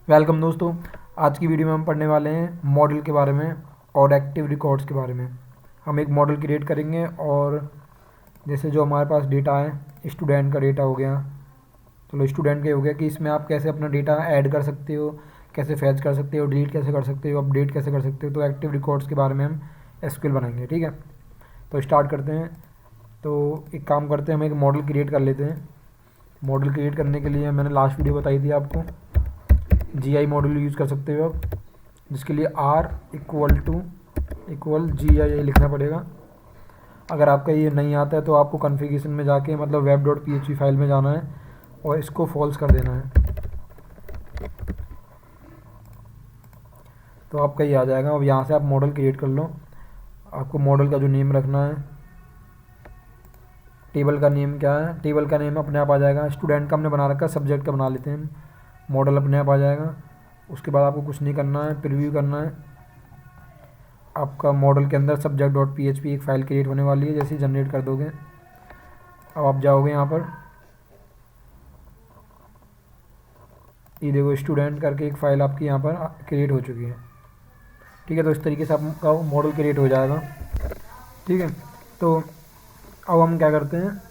Welcome दोस्तों। आज की वीडियो में हम पढ़ने वाले हैं मॉडल के बारे में और एक्टिव रिकॉर्ड्स के बारे में। हम एक मॉडल क्रिएट करेंगे और जैसे जो हमारे पास डेटा है, स्टूडेंट का डेटा हो गया, चलो स्टूडेंट का हो गया कि इसमें आप कैसे अपना डेटा ऐड कर सकते हो, कैसे फैच कर सकते हो, डिलीट कैसे कर सकते हो, अपडेट कैसे कर सकते हो। तो एक्टिव रिकॉर्ड्स के बारे में हम एसक्यूएल बनाएंगे। ठीक है, तो स्टार्ट करते हैं। तो एक काम करते हैं, हम एक मॉडल क्रिएट कर लेते हैं। मॉडल क्रिएट करने के लिए मैंने लास्ट वीडियो बताई थी आपको, GI मॉडल यूज़ कर सकते हो आप, जिसके लिए R इक्वल GI लिखना पड़ेगा। अगर आपका ये नहीं आता है तो आपको कॉन्फ़िगरेशन में जाके मतलब web.php फाइल में जाना है और इसको फॉल्स कर देना है, तो आपका ये आ जाएगा। अब यहाँ से आप मॉडल क्रिएट कर लो। आपको मॉडल का जो नेम रखना है, टेबल का नेम क्या है, टेबल का नेम अपने आप आ जाएगा। स्टूडेंट का हमने बना रखा है, सब्जेक्ट का बना लेते हैं, मॉडल अपने आप आ जाएगा। उसके बाद आपको कुछ नहीं करना है, प्रीव्यू करना है। आपका मॉडल के अंदर subject.php एक फ़ाइल क्रिएट होने वाली है, जैसे ही जनरेट कर दोगे। अब आप जाओगे यहाँ पर, ये देखो स्टूडेंट करके एक फ़ाइल आपकी यहाँ पर क्रिएट हो चुकी है। ठीक है, तो इस तरीके से आपका मॉडल क्रिएट हो जाएगा। ठीक है, तो अब हम क्या करते हैं,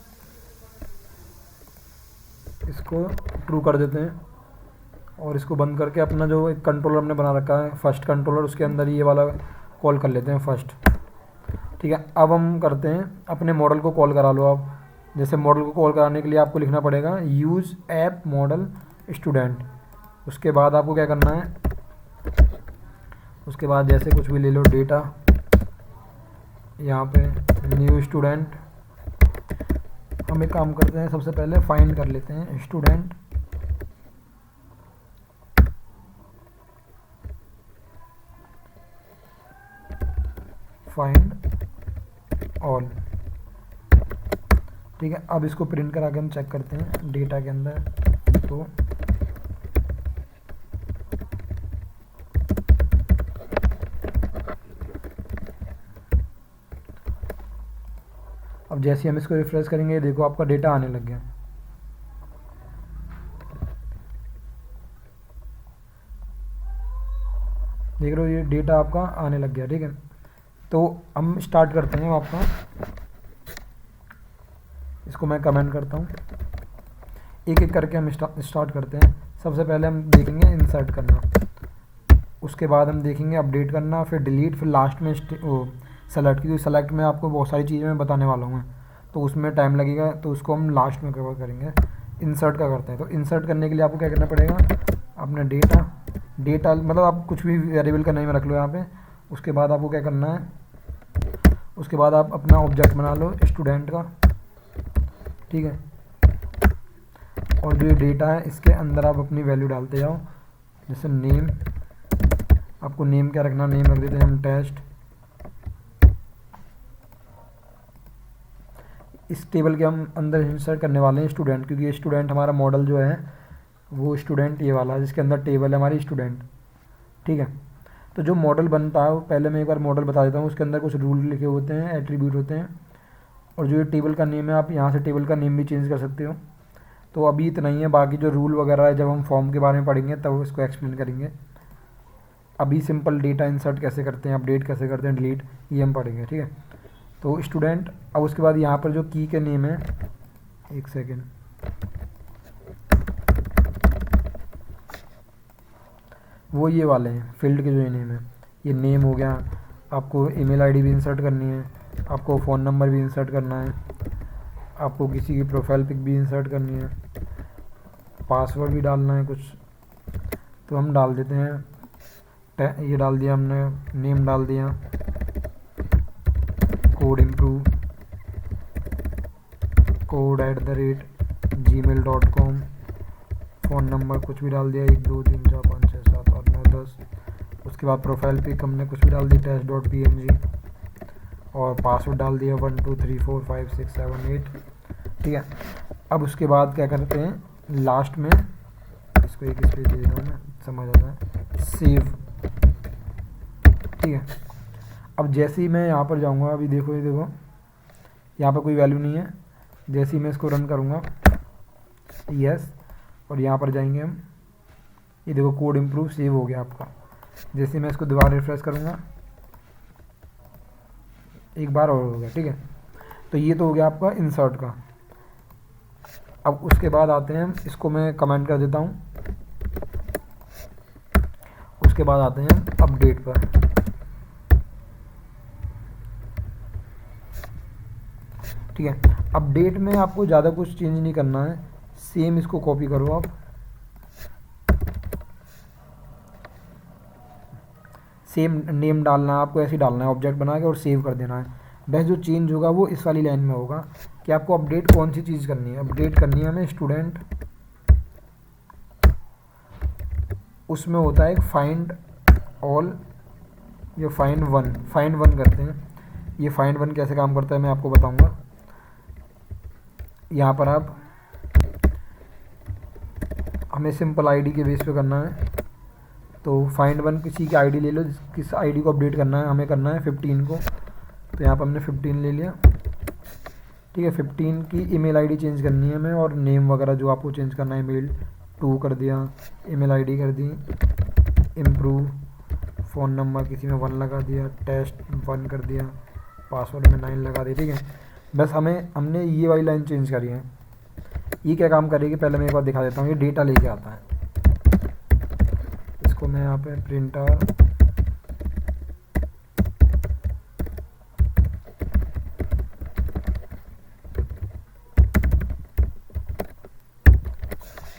इसको ट्रू कर देते हैं और इसको बंद करके अपना जो एक कंट्रोलर हमने बना रखा है, फर्स्ट कंट्रोलर, उसके अंदर ये वाला कॉल कर लेते हैं फर्स्ट। ठीक है, अब हम करते हैं, अपने मॉडल को कॉल करा लो आप। जैसे मॉडल को कॉल कराने के लिए आपको लिखना पड़ेगा यूज़ ऐप मॉडल स्टूडेंट। उसके बाद आपको क्या करना है, उसके बाद जैसे कुछ भी ले लो डेटा, यहाँ पे न्यू स्टूडेंट। हम एक काम करते हैं, सबसे पहले फाइंड कर लेते हैं स्टूडेंट, फाइंड ऑल। ठीक है, अब इसको प्रिंट करा के हम चेक करते हैं डेटा के अंदर। तो अब जैसे हम इसको रिफ्रेश करेंगे, देखो आपका डेटा आने लग गया। देख रहे हो, ये डेटा आपका आने लग गया। ठीक है, तो हम स्टार्ट करते हैं आपका, इसको मैं कमेंट करता हूँ, एक एक करके हम स्टार्ट करते हैं। सबसे पहले हम देखेंगे इंसर्ट करना, उसके बाद हम देखेंगे अपडेट करना, फिर डिलीट, फिर लास्ट में सेलेक्ट। क्योंकि सेलेक्ट में आपको बहुत सारी चीज़ें मैं बताने वाला हूँ, तो उसमें टाइम लगेगा, तो उसको हम लास्ट में कवर करेंगे। इंसर्ट का करते हैं, तो इंसर्ट करने के लिए आपको क्या करना पड़ेगा, अपना डेटा मतलब आप कुछ भी वेरिएबल का नेम रख लो यहाँ पे। उसके बाद आपको क्या करना है, उसके बाद आप अपना ऑब्जेक्ट बना लो स्टूडेंट का। ठीक है, और जो डेटा है इसके अंदर आप अपनी वैल्यू डालते जाओ। जैसे नेम, आपको नेम क्या रखना, नेम रख देते हैं हम टेस्ट। इस टेबल के हम अंदर इंसर्ट करने वाले हैं स्टूडेंट, क्योंकि ये स्टूडेंट हमारा मॉडल जो है वो स्टूडेंट ये वाला, जिसके अंदर टेबल है हमारी स्टूडेंट। ठीक है, तो जो मॉडल बनता है, पहले मैं एक बार मॉडल बता देता हूँ। उसके अंदर कुछ रूल लिखे होते हैं, एट्रीब्यूट होते हैं, और जो ये टेबल का नेम है, आप यहाँ से टेबल का नेम भी चेंज कर सकते हो। तो अभी इतना ही है, बाकी जो रूल वगैरह है जब हम फॉर्म के बारे में पढ़ेंगे तब इसको एक्सप्लेन करेंगे। अभी सिंपल डेटा इंसर्ट कैसे करते हैं, अपडेट कैसे करते हैं, डिलीट, ये हम पढ़ेंगे। ठीक है, तो स्टूडेंट, अब उसके बाद यहाँ पर जो की के नेम है, एक सेकेंड, वो ये वाले हैं फील्ड के जो ये नेम है। ये नेम हो गया, आपको ईमेल आईडी भी इंसर्ट करनी है, आपको फ़ोन नंबर भी इंसर्ट करना है, आपको किसी की प्रोफाइल पिक भी इंसर्ट करनी है, पासवर्ड भी डालना है कुछ। तो हम डाल देते हैं, ये डाल दिया हमने, नेम डाल दिया, code@gmail.com, फ़ोन नंबर कुछ भी डाल दिया, 1 2 3 4 5 6 7 8 9 10। उसके बाद प्रोफाइल पिक हमने कुछ भी डाल दी, test.png, और पासवर्ड डाल दिया 1 2 3 4 5 6 7 8। ठीक है, अब उसके बाद क्या करते हैं, लास्ट में इसको एक स्पेस दे देता हूँ मैं, समझ आता है, सेव। ठीक है, अब जैसे ही मैं यहाँ पर जाऊँगा, अभी देखो, ये देखो यहाँ पर कोई वैल्यू नहीं है। जैसे ही मैं इसको रन करूँगा, यस, और यहाँ पर जाएंगे हम, ये देखो कोड इम्प्रूव सेव हो गया आपका। जैसे मैं इसको दोबारा रिफ्रेश करूँगा, एक बार और हो गया, ठीक है। तो ये तो हो गया आपका इंसर्ट का। अब उसके बाद आते हैं, इसको मैं कमेंट कर देता हूँ। उसके बाद आते हैं अपडेट पर। ठीक है, अपडेट में आपको ज़्यादा कुछ चेंज नहीं करना है, सेम इसको कॉपी करो आप, सेम नेम डालना है आपको, ऐसे ही डालना है ऑब्जेक्ट बना के और सेव कर देना है। बस जो चेंज होगा वो इस वाली लाइन में होगा कि आपको अपडेट कौन सी चीज़ करनी है। अपडेट करनी है हमें स्टूडेंट, उसमें होता है एक फाइंड ऑल या फाइंड वन करते हैं। ये फाइंड वन कैसे काम करता है मैं आपको बताऊंगा। यहाँ पर आप हमें सिंपल आईडी के बेस पे करना है, तो फाइंड वन किसी की आईडी ले लो, किस आईडी को अपडेट करना है, हमें करना है 15 को। तो यहाँ पर हमने 15 ले लिया, ठीक है। 15 की ईमेल आईडी चेंज करनी है हमें, और नेम वगैरह जो आपको चेंज करना है, मेल 2 कर दिया, ईमेल आईडी कर दी इम्प्रूव, फ़ोन नंबर किसी में 1 लगा दिया, टेस्ट 1 कर दिया, पासवर्ड में 9 लगा दिया, ठीक है। बस हमने ये वाली लाइन चेंज करी है। ये क्या काम करेगी पहले मैं एक बार दिखा देता हूँ। ये डेटा लेके आता है, इसको मैं यहाँ पे प्रिंटर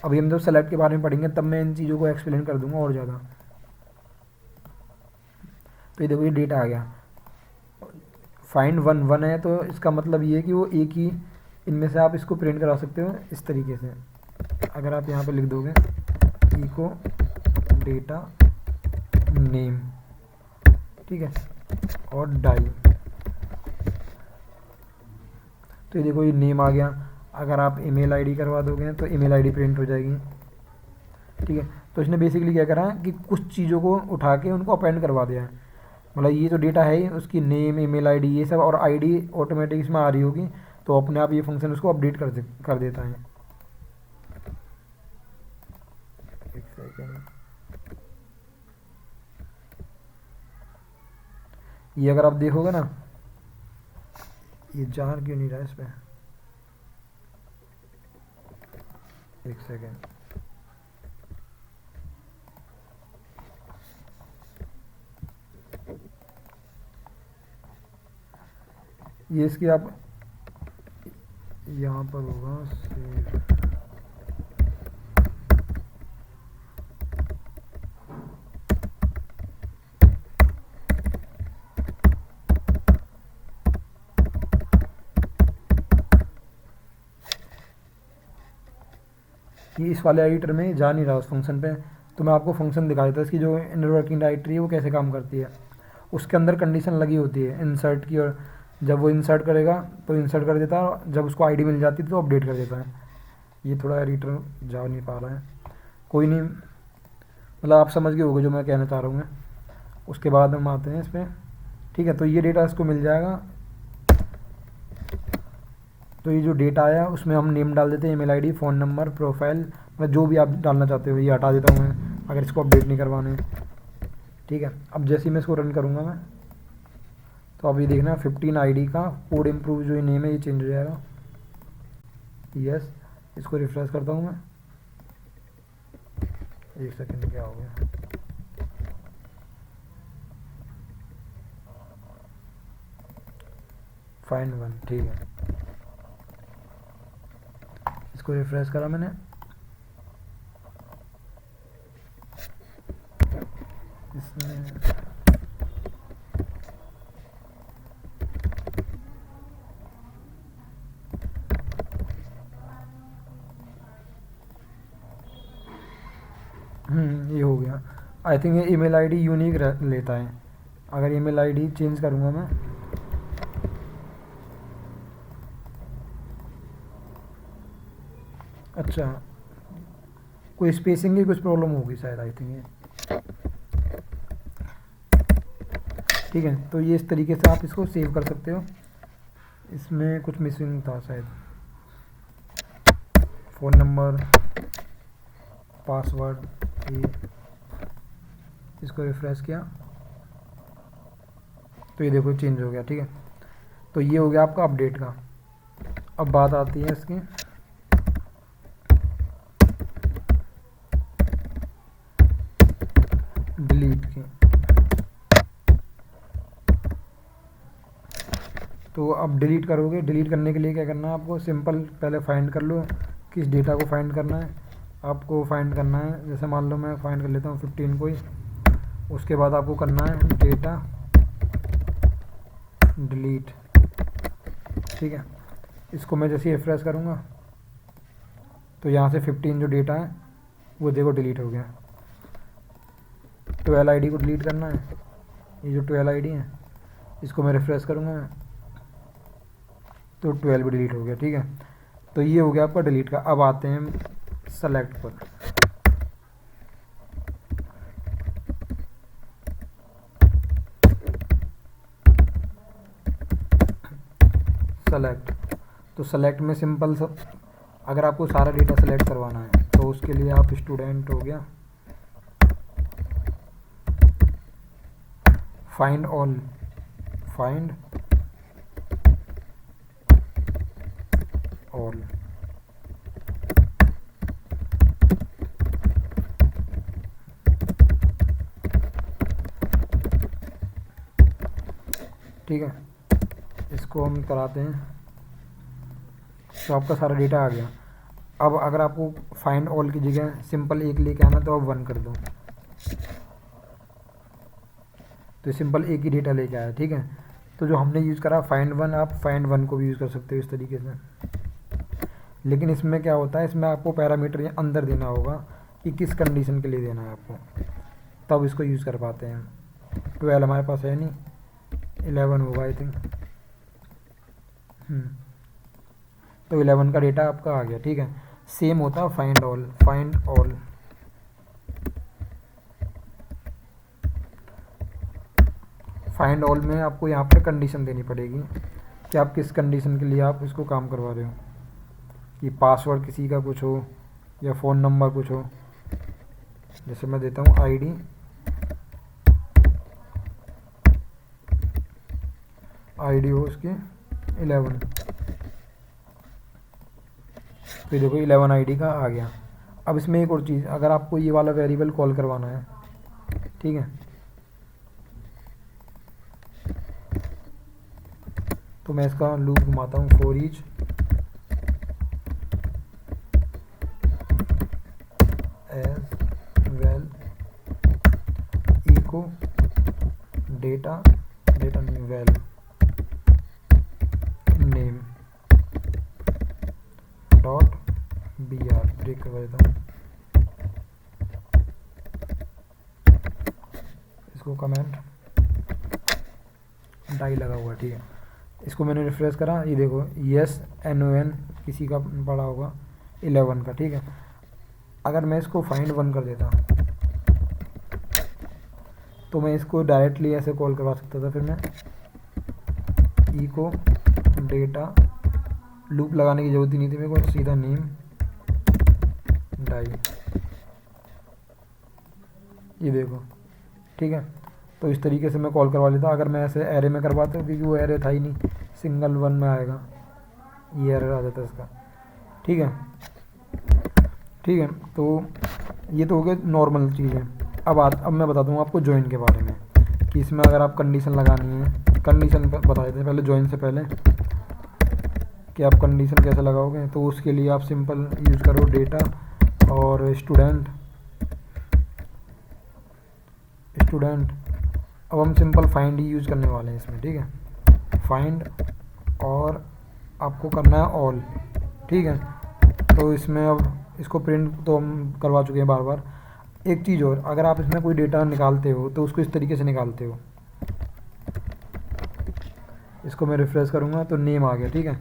अभी हम जब सेलेक्ट के बारे में पढ़ेंगे तब मैं इन चीज़ों को एक्सप्लेन कर दूंगा और ज़्यादा। तो ये देखो ये डेटा आ गया, फाइंड वन है, तो इसका मतलब ये है कि वो एक ही इनमें से आप इसको प्रिंट करा सकते हो इस तरीके से। अगर आप यहाँ पे लिख दोगे इको डेटा नेम, ठीक है, और डाई, तो ये देखो ये नेम आ गया। अगर आप ईमेल आईडी करवा दोगे तो ईमेल आईडी प्रिंट हो जाएगी, ठीक है। तो इसने बेसिकली क्या करा कि कुछ चीज़ों को उठा के उनको अपेंड करवा दिया है। मतलब ये जो डेटा है उसकी नेम, ईमेल आईडी, ये सब, और आईडी ऑटोमेटिक इसमें आ रही होगी, तो अपने आप ये फंक्शन उसको अपडेट कर देता है। एक सेकेंड, ये अगर आप देखोगे ना, ये जार क्यों नहीं रहा इस पर, एक सेकेंड, ये इसकी आप यहाँ पर होगा सेव, ये इस वाले एडिटर में जा नहीं रहा उस फंक्शन पे। तो मैं आपको फंक्शन दिखा देता हूँ, इसकी जो इनर वर्किंग डायरेक्टरी है वो कैसे काम करती है। उसके अंदर कंडीशन लगी होती है इंसर्ट की, और जब वो इंसर्ट करेगा तो इंसर्ट कर देता है, जब उसको आईडी मिल जाती है तो अपडेट कर देता है। ये थोड़ा एडिटर जा नहीं पा रहा है, कोई नहीं, मतलब आप समझ गए होगे जो मैं कहना चाह रहा हूँ मैं। उसके बाद हम आते हैं इस पर, ठीक है। तो ये डेटा इसको मिल जाएगा, तो ये जो डेटा आया उसमें हम नेम डाल देते हैं, email ID, phone number, profile, मतलब जो भी आप डालना चाहते हो। ये हटा देता हूँ मैं अगर इसको अपडेट नहीं करवाने, ठीक है। अब जैसे ही मैं इसको रन करूँगा मैं, तो अभी देखना 15 आईडी का कोड इम्प्रूव जो ये नेम है ये चेंज हो जाएगा। यस, इसको रिफ्रेश करता हूँ मैं, एक सेकेंड, क्या हो गया, फाइंड वन, ठीक है। इसको रिफ्रेश करा मैंने, इसमें ये हो गया। आई थिंक ये ईमेल आईडी यूनिक लेता है। अगर ईमेल आईडी चेंज करूँगा मैं, अच्छा कोई स्पेसिंग की कुछ प्रॉब्लम होगी शायद, आई थिंक ये, ठीक है। तो ये इस तरीके से आप इसको सेव कर सकते हो। इसमें कुछ मिसिंग था शायद, फ़ोन नंबर, पासवर्ड, इसको रिफ्रेश किया तो ये देखो चेंज हो गया, ठीक है। तो ये हो गया आपका अपडेट का। अब बात आती है इसकी डिलीट की। तो अब डिलीट करोगे, डिलीट करने के लिए क्या करना है आपको, सिंपल पहले फाइंड कर लो किस डेटा को फाइंड करना है। आपको फाइंड करना है, जैसे मान लो मैं फाइंड कर लेता हूँ 15 को ही। उसके बाद आपको करना है डेटा डिलीट, ठीक है। इसको मैं जैसे रिफ्रेश करूँगा तो यहाँ से 15 जो डेटा है वो देखो डिलीट हो गया। 12 आईडी को डिलीट करना है, ये जो 12 आईडी है इसको मैं रिफ्रेश करूँगा तो 12 भी डिलीट हो गया, ठीक है। तो ये हो गया आपका डिलीट का। अब आते हैं सेलेक्ट पर। सेलेक्ट, तो सेलेक्ट में सिंपल सा, अगर आपको सारा डेटा सेलेक्ट करवाना है तो उसके लिए आप स्टूडेंट हो गया, फाइंड ऑल, फाइंड ऑल, ठीक है। इसको हम कराते हैं तो आपका सारा डेटा आ गया। अब अगर आपको फाइंड ऑल की जगह सिंपल एक लेके आना तो आप 1 कर दो, तो सिंपल एक ही डेटा लेके आया, ठीक है। तो जो हमने यूज़ करा फाइंड 1, आप फाइंड 1 को भी यूज़ कर सकते हो इस तरीके से। लेकिन इसमें क्या होता है, इसमें आपको पैरामीटर ये अंदर देना होगा कि किस कंडीशन के लिए देना है आपको, तब इसको यूज़ कर पाते हैं। 12 हमारे पास है नहीं, 11 होगा आई थिंक। तो 11 का डेटा आपका आ गया, ठीक है। सेम होता है find all, find all, find all में आपको यहाँ पे कंडीशन देनी पड़ेगी कि आप किस कंडीशन के लिए आप इसको काम करवा रहे हो, कि पासवर्ड किसी का कुछ हो या फ़ोन नंबर कुछ हो। जैसे मैं देता हूँ आईडी, आईडी हो उसकी 11, तो देखो 11 आईडी का आ गया। अब इसमें एक और चीज़, अगर आपको ये वाला वेरिएबल कॉल करवाना है, ठीक है, तो मैं इसका लूप घुमाता हूँ, for each as val echo data, data नहीं val name dot B R, break करवा देता हूँ इसको, कमेंट डाई लगा हुआ, ठीक है। इसको मैंने रिफ्रेश करा, ये देखो यस NON किसी का पड़ा होगा 11 का, ठीक है। अगर मैं इसको फाइंड 1 कर देता तो मैं इसको डायरेक्टली ऐसे कॉल करवा सकता था। फिर मैं इको डेटा, लूप लगाने की ज़रूरत ही नहीं थी मेरे को, सीधा नेम डाई, ये देखो, ठीक है। तो इस तरीके से मैं कॉल करवा लेता। अगर मैं ऐसे एरे में करवाता क्योंकि वो एरे था ही नहीं, सिंगल 1 में आएगा, ये एरर आ जाता है इसका, ठीक है, ठीक है। तो ये तो हो गया नॉर्मल चीज़ें। अब मैं बताता हूँ आपको ज्वाइन के बारे में, कि इसमें अगर आप कंडीशन लगानी है, कंडीशन बता देते हैं पहले ज्वाइन से पहले कि आप कंडीशन कैसे लगाओगे। तो उसके लिए आप सिंपल यूज़ करो डेटा और स्टूडेंट, अब हम सिंपल फाइंड ही यूज़ करने वाले हैं इसमें, ठीक है। फाइंड और आपको करना है ऑल, ठीक है। तो इसमें अब इसको प्रिंट तो हम करवा चुके हैं बार बार। एक चीज़ और, अगर आप इसमें कोई डेटा निकालते हो तो उसको इस तरीके से निकालते हो। इसको मैं रिफ्रेश करूँगा तो नेम आ गया, ठीक है।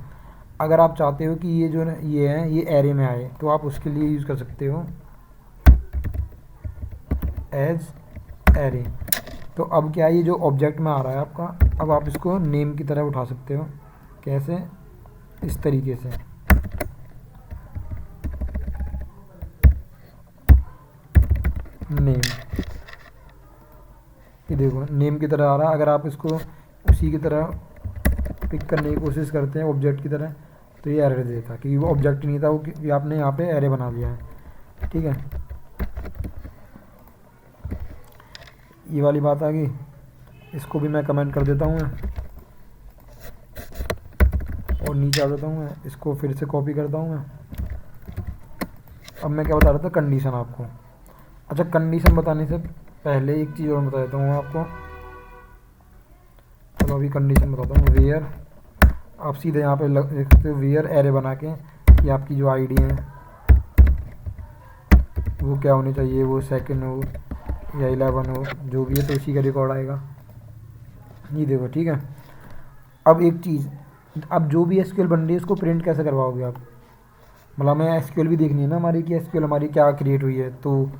अगर आप चाहते हो कि ये जो ये है ये एरे में आए तो आप उसके लिए यूज़ कर सकते हो एज एरे। तो अब क्या है, ये जो ऑब्जेक्ट में आ रहा है आपका, अब आप इसको नेम की तरह उठा सकते हो। कैसे, इस तरीके से, नेम, ये देखो नेम की तरह आ रहा है। अगर आप इसको उसी की तरह पिक करने की कोशिश करते हैं ऑब्जेक्ट की तरह तो ये एरर देता, क्योंकि वो ऑब्जेक्ट नहीं था, वो कि आपने यहाँ पे एरे बना दिया है। ठीक है, ये वाली बात आ गई। इसको भी मैं कमेंट कर देता हूँ मैं, और नीचे आ जाता हूँ मैं, इसको फिर से कॉपी करता हूँ मैं। अब मैं क्या बता रहा था, कंडीशन आपको। अच्छा, कंडीशन बताने से पहले एक चीज़ और बता देता हूँ आपको। चलो अभी कंडीशन बताता हूँ। वेयर, आप सीधे यहाँ पे देख सकते हो वेयर एरे बना के कि आपकी जो आईडी है वो क्या होनी चाहिए, वो सेकंड हो या 11 हो, जो भी है, तो उसी का रिकॉर्ड आएगा। ये देखो, ठीक है। अब एक चीज़, अब जो भी एसक्यूएल बन रही है उसको प्रिंट कैसे करवाओगे आप? मतलब हमें एसक्यूएल भी देखनी है ना हमारी, कि एसक्यूएल हमारी क्या क्रिएट हुई है। तो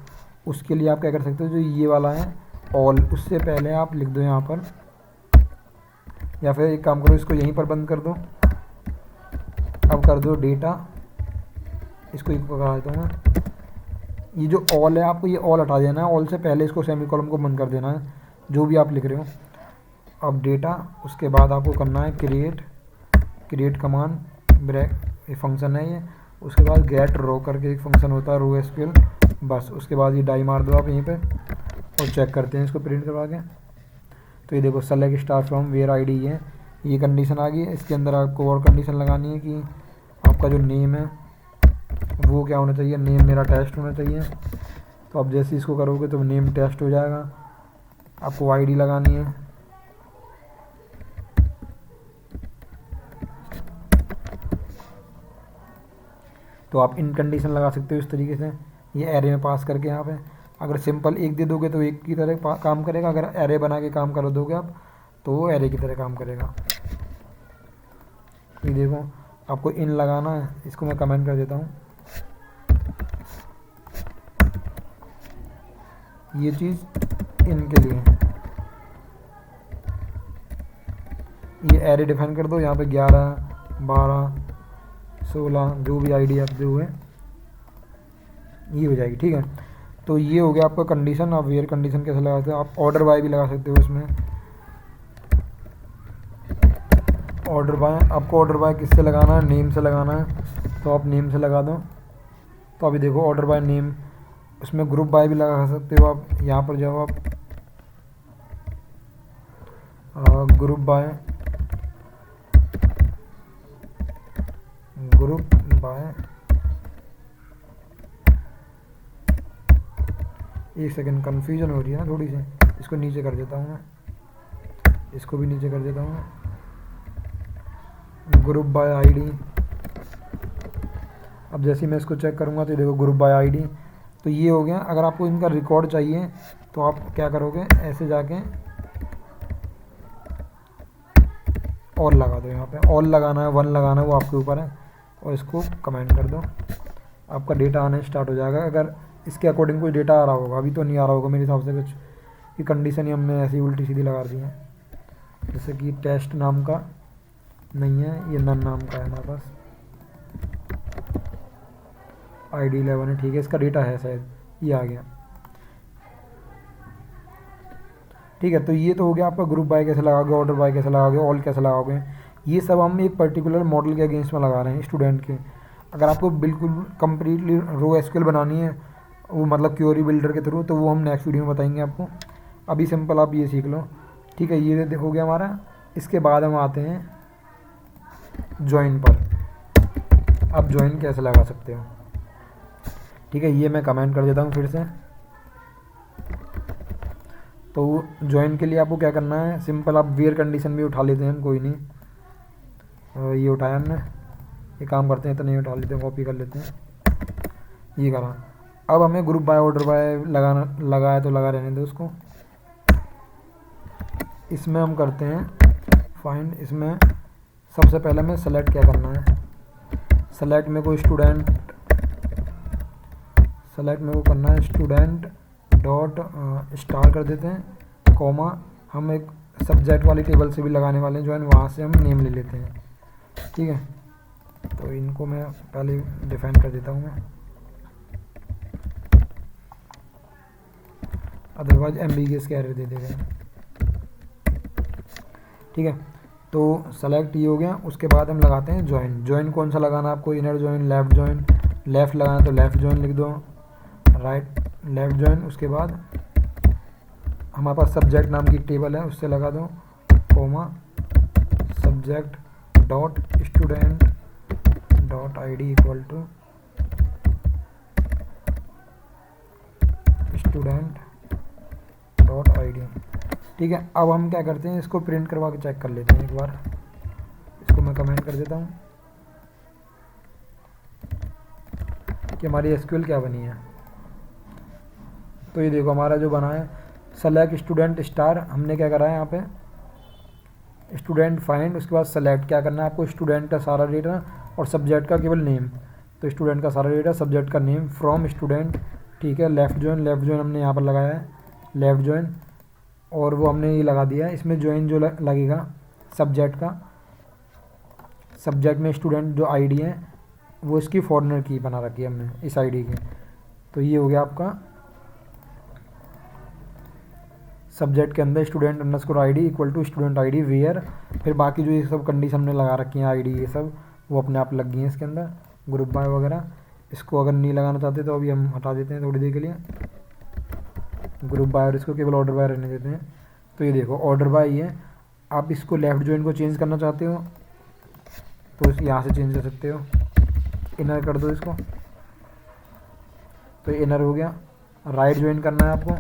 उसके लिए आप क्या कर सकते हो, जो ये वाला है ऑल, उससे पहले आप लिख दो यहाँ पर, या फिर एक काम करो, इसको यहीं पर बंद कर दो। अब कर दो डेटा, इसको इक्वल करा देता हूँ मैं। ये जो ऑल है, आपको ये ऑल हटा देना है। ऑल से पहले इसको सेमीकोलन को बंद कर देना है, जो भी आप लिख रहे हो। अब डेटा, उसके बाद आपको करना है क्रिएट कमांड ब्रेक, ये फंक्शन है ये। उसके बाद गेट रो करके एक फंक्शन होता है, रो एसक्यूएल, बस। उसके बाद ये डाई मार दो आप यहीं पे, और चेक करते हैं इसको प्रिंट करवा के। तो ये देखो, select star from where ID है, ये कंडीशन आ गई है। इसके अंदर आपको और कंडीशन लगानी है कि आपका जो नेम है वो क्या होना चाहिए, नेम मेरा टेस्ट होना चाहिए। तो अब जैसे इसको करोगे तो नेम टेस्ट हो जाएगा। आपको आईडी लगानी है, तो आप इन कंडीशन लगा सकते हो इस तरीके से, ये एरे में पास करके। यहाँ पे अगर सिंपल एक दे दोगे तो एक की तरह काम करेगा, अगर एरे बना के काम कर दोगे आप तो वो एरे की तरह काम करेगा। ये देखो, आपको इन लगाना है, इसको मैं कमेंट कर देता हूँ। ये चीज़ इनके लिए, ये एरे डिफाइन कर दो यहाँ पे 11, 12, 16, जो भी आईडी आप जो है ये हो जाएगी। ठीक है, तो ये हो गया आपका कंडीशन। आप वेयर कंडीशन कैसे लगाते हो, आप ऑर्डर बाय भी लगा सकते हो इसमें। ऑर्डर बाय, आपको ऑर्डर बाय किससे लगाना है, नेम से लगाना है, तो आप नेम से लगा दो। तो अभी देखो, ऑर्डर बाय नेम, उसमें ग्रुप बाय भी लगा सकते हो आप। यहाँ पर जाओ आप, ग्रुप बाय, एक सेकंड, कन्फ्यूजन हो रही है ना थोड़ी सी, इसको नीचे कर देता हूँ मैं, इसको भी नीचे कर देता हूँ मैं। ग्रुप बाय आईडी, अब जैसे मैं इसको चेक करूँगा तो देखो ग्रुप बाय आईडी, तो ये हो गया। अगर आपको इनका रिकॉर्ड चाहिए तो आप क्या करोगे, ऐसे जाके और लगा दो। यहाँ पे ऑल लगाना है, 1 लगाना है, वो आपके ऊपर है। और इसको कमेंट कर दो, आपका डेटा आने स्टार्ट हो जाएगा। अगर इसके अकॉर्डिंग कोई डेटा आ रहा होगा, अभी तो नहीं आ रहा होगा मेरे हिसाब से कुछ, कि कंडीशन ही हमने ऐसी उल्टी सीधी लगा दी है। जैसे कि टेस्ट नाम का नहीं है, ये नन नाम का है हमारे पास, आईडी 11 है। ठीक है, इसका डेटा है शायद, ये आ गया। ठीक है, तो ये तो हो गया आपका ग्रुप बाय कैसे लगाओगे, ऑर्डर बाय कैसे लगाओगे, ऑल कैसे लगाओगे। ये सब हम एक पर्टिकुलर मॉडल के अगेंस्ट में लगा रहे हैं स्टूडेंट के। अगर आपको बिल्कुल कंप्लीटली रो एसक्यूएल बनानी है, वो मतलब क्वेरी बिल्डर के थ्रू, तो वो हम नेक्स्ट वीडियो में बताएंगे आपको। अभी सिंपल आप ये सीख लो। ठीक है, ये हो गया हमारा। इसके बाद हम आते हैं ज्वाइन पर। आप ज्वाइन कैसे लगा सकते हो, ठीक है, ये मैं कमेंट कर देता हूँ फिर से। तो ज्वाइन के लिए आपको क्या करना है, सिंपल आप वेयर कंडीशन भी उठा लेते हैं, कोई नहीं, ये उठाया हमने, ये काम करते हैं तो नहीं उठा लेते हैं, कॉपी कर लेते हैं, ये करा। अब हमें ग्रुप बाय ऑर्डर बाय लगाया तो लगा रहने दो उसको। इसमें हम करते हैं फाइंड, इसमें सबसे पहले हमें सेलेक्ट क्या करना है, सेलेक्ट में को स्टूडेंट, सेलेक्ट में को करना है स्टूडेंट डॉट स्टार कर देते हैं, कॉमा, हम एक सब्जेक्ट वाली टेबल से भी लगाने वाले हैं ज्वाइन, वहाँ से हम नेम ले लेते हैं। ठीक है, तो इनको मैं पहले डिफाइन कर देता हूँ मैं। अदरवाइज एम्बिगियस का एरर दे देगा। ठीक है, तो सेलेक्ट ये हो गया। उसके बाद हम लगाते हैं ज्वाइन। ज्वाइन कौन सा लगाना है आपको, inner join, left join. Left लगाना तो लेफ़्ट ज्वाइन लिख दो, राइट लेफ़्ट ज्वाइन। उसके बाद हमारे पास सब्जेक्ट नाम की टेबल है, उससे लगा दो comma subject dot student dot I D equal to student dot I D. ठीक है, अब हम क्या करते हैं, इसको प्रिंट करवा के चेक कर लेते हैं एक बार। इसको मैं कमेंट कर देता हूँ कि हमारी एसक्यूएल क्या बनी है। तो ये देखो हमारा जो बना है सेलेक्ट स्टूडेंट स्टार, हमने क्या करा है यहाँ पे स्टूडेंट फाइंड, उसके बाद सेलेक्ट क्या करना है आपको, स्टूडेंट का सारा डेटा और सब्जेक्ट का केवल नेम। तो स्टूडेंट का सारा डेटा, सब्जेक्ट का नेम, फ्रॉम स्टूडेंट। ठीक है, लेफ़्ट ज्वाइन, लेफ़्ट ज्वाइन हमने यहाँ पर लगाया है लेफ़्ट ज्वाइन, और वो हमने ये लगा दिया है। इसमें ज्वाइन जो लगेगा सब्जेक्ट का, सब्जेक्ट में स्टूडेंट जो आईडी है वो इसकी फॉरनर की बना रखी है हमने इस आईडी की। तो ये हो गया आपका सब्जेक्ट के अंदर student underscore ID equal to student ID where. फिर बाकी जो ये सब कंडीशन हमने लगा रखी हैं आईडी ये सब वो अपने आप लग गई हैं इसके अंदर, ग्रुप बाय वगैरह। इसको अगर नहीं लगाना चाहते तो अभी हम हटा देते हैं थोड़ी देर के लिए ग्रुप बाय, और इसको केवल ऑर्डर बाय रहने देते हैं। तो ये देखो ऑर्डर बाय ही है। आप इसको लेफ़्ट ज्वाइन को चेंज करना चाहते हो तो यहाँ से चेंज कर सकते हो, इनर कर दो इसको, तो इनर हो गया। राइट ज्वाइन करना है आपको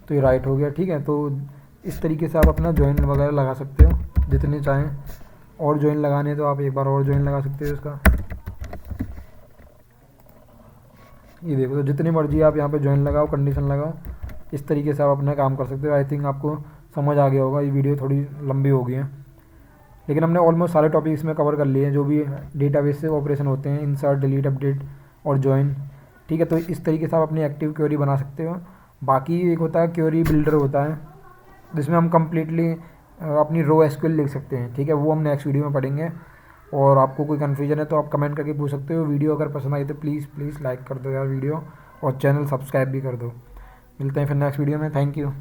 तो ये राइट हो गया। ठीक है, तो इस तरीके से आप अपना ज्वाइन वगैरह लगा सकते हो जितने चाहें। और ज्वाइन लगाने तो आप एक बार और ज्वाइन लगा सकते हो इसका। ये देखो, तो जितनी मर्जी आप यहाँ पे ज्वाइन लगाओ, कंडीशन लगाओ, इस तरीके से आप अपना काम कर सकते हो। आई थिंक आपको समझ आ गया होगा। ये वीडियो थोड़ी लंबी हो गई है लेकिन हमने ऑलमोस्ट सारे टॉपिक इसमें कवर कर लिए हैं जो भी डेटाबेस से ऑपरेशन होते हैं, इंसर्ट, डिलीट, अपडेट और ज्वाइन। ठीक है, तो इस तरीके से आप अपनी एक्टिव क्वेरी बना सकते हो। बाकी एक होता है क्वेरी बिल्डर होता है जिसमें हम कम्प्लीटली अपनी रो एसक्यूएल लिख सकते हैं। ठीक है, वो हम नेक्स्ट वीडियो में पढ़ेंगे। और आपको कोई कन्फ्यूजन है तो आप कमेंट करके पूछ सकते हो। वीडियो अगर पसंद आई तो प्लीज़ लाइक कर दो यार वीडियो, और चैनल सब्सक्राइब भी कर दो। मिलते हैं फिर नेक्स्ट वीडियो में। Thank you.